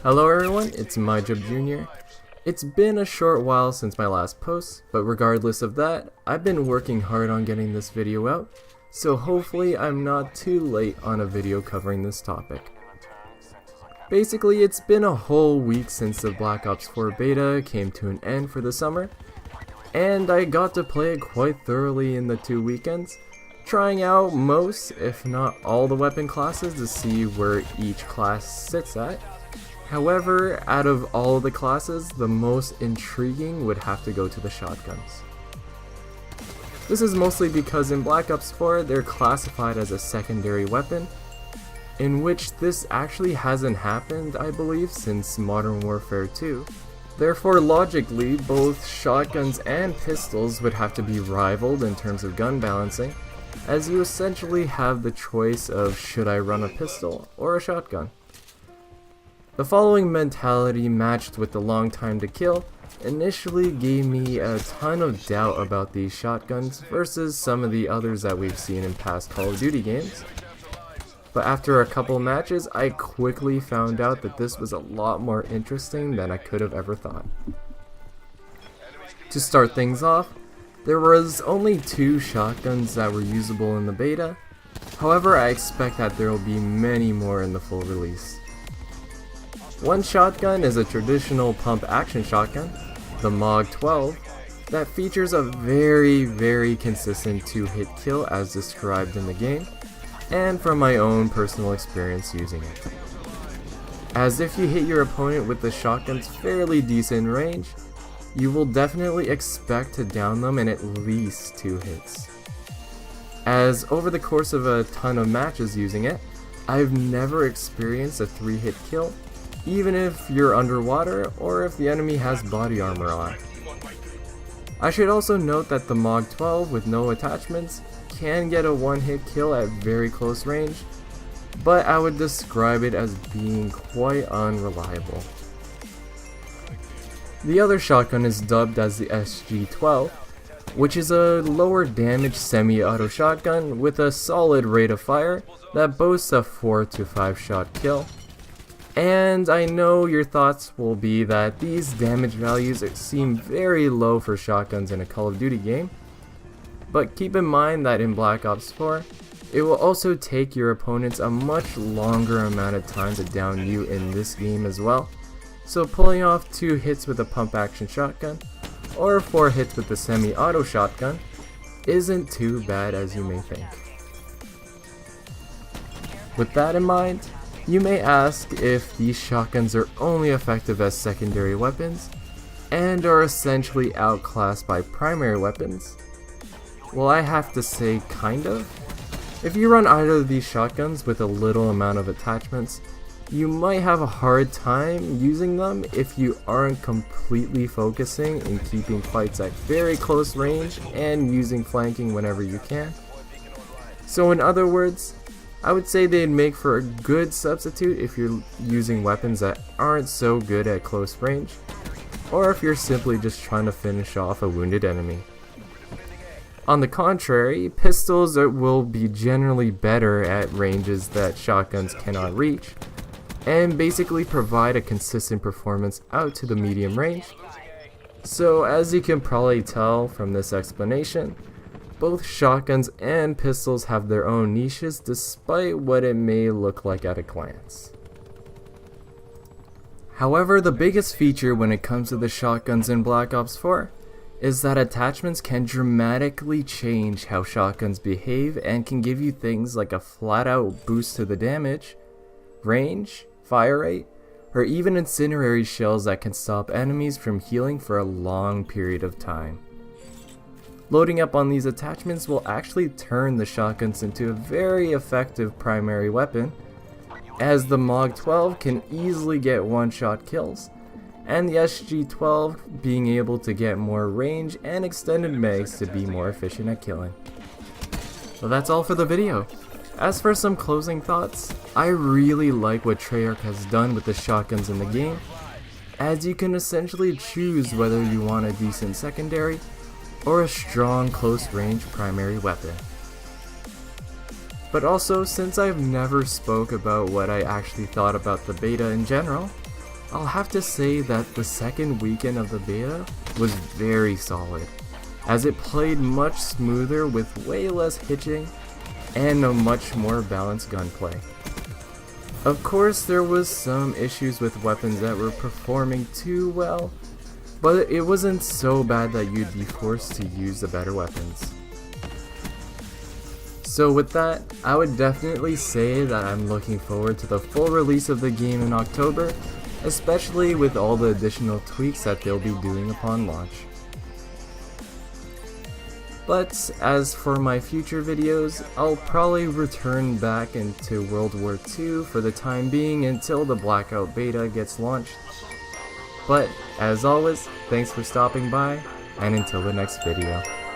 Hello everyone, it's MyJubJr. It's been a short while since my last post, but regardless of that, I've been working hard on getting this video out, so hopefully I'm not too late on a video covering this topic. Basically, it's been a whole week since the Black Ops 4 beta came to an end for the summer, and I got to play it quite thoroughly in the 2 weekends, trying out most, if not all the weapon classes to see where each class sits at. However, out of all of the classes, the most intriguing would have to go to the shotguns. This is mostly because in Black Ops 4 they're classified as a secondary weapon, in which this actually hasn't happened, I believe, since Modern Warfare 2. Therefore, logically, both shotguns and pistols would have to be rivaled in terms of gun balancing, as you essentially have the choice of should I run a pistol or a shotgun. The following mentality, matched with the long time to kill, initially gave me a ton of doubt about these shotguns versus some of the others that we've seen in past Call of Duty games. But after a couple matches, I quickly found out that this was a lot more interesting than I could have ever thought. To start things off, there was only 2 shotguns that were usable in the beta. However, I expect that there will be many more in the full release. One shotgun is a traditional pump action shotgun, the MOG 12, that features a very consistent 2-hit kill as described in the game, and from my own personal experience using it. As if you hit your opponent with the shotgun's fairly decent range, you will definitely expect to down them in at least 2 hits. As over the course of a ton of matches using it, I've never experienced a 3-hit kill, even if you're underwater or if the enemy has body armor on. I should also note that the MOG 12 with no attachments can get a 1-hit kill at very close range, but I would describe it as being quite unreliable. The other shotgun is dubbed as the SG-12, which is a lower damage semi-auto shotgun with a solid rate of fire that boasts a 4 to 5 shot kill. And I know your thoughts will be that these damage values seem very low for shotguns in a Call of Duty game, but keep in mind that in Black Ops 4, it will also take your opponents a much longer amount of time to down you in this game as well, so pulling off 2 hits with a pump action shotgun, or 4 hits with the semi-auto shotgun, isn't too bad as you may think. With that in mind, you may ask if these shotguns are only effective as secondary weapons, and are essentially outclassed by primary weapons. Well, I have to say kind of. If you run either of these shotguns with a little amount of attachments, you might have a hard time using them if you aren't completely focusing in keeping fights at very close range and using flanking whenever you can. So in other words, I would say they'd make for a good substitute if you're using weapons that aren't so good at close range, or if you're simply just trying to finish off a wounded enemy. On the contrary, pistols will be generally better at ranges that shotguns cannot reach, and basically provide a consistent performance out to the medium range. So as you can probably tell from this explanation, both shotguns and pistols have their own niches despite what it may look like at a glance. However, the biggest feature when it comes to the shotguns in Black Ops 4 is that attachments can dramatically change how shotguns behave and can give you things like a flat out boost to the damage, range, fire rate, or even incendiary shells that can stop enemies from healing for a long period of time. Loading up on these attachments will actually turn the shotguns into a very effective primary weapon, as the MOG 12 can easily get one-shot kills, and the SG-12 being able to get more range and extended mags to be more efficient at killing. Well, that's all for the video. As for some closing thoughts, I really like what Treyarch has done with the shotguns in the game, as you can essentially choose whether you want a decent secondary or a strong close range primary weapon. But also, since I've never spoke about what I actually thought about the beta in general, I'll have to say that the second weekend of the beta was very solid, as it played much smoother with way less hitching and a much more balanced gunplay. Of course, there was some issues with weapons that were performing too well, but it wasn't so bad that you'd be forced to use the better weapons. So with that, I would definitely say that I'm looking forward to the full release of the game in October, especially with all the additional tweaks that they'll be doing upon launch. But as for my future videos, I'll probably return back into World War II for the time being until the Blackout beta gets launched. But as always, thanks for stopping by, and until the next video.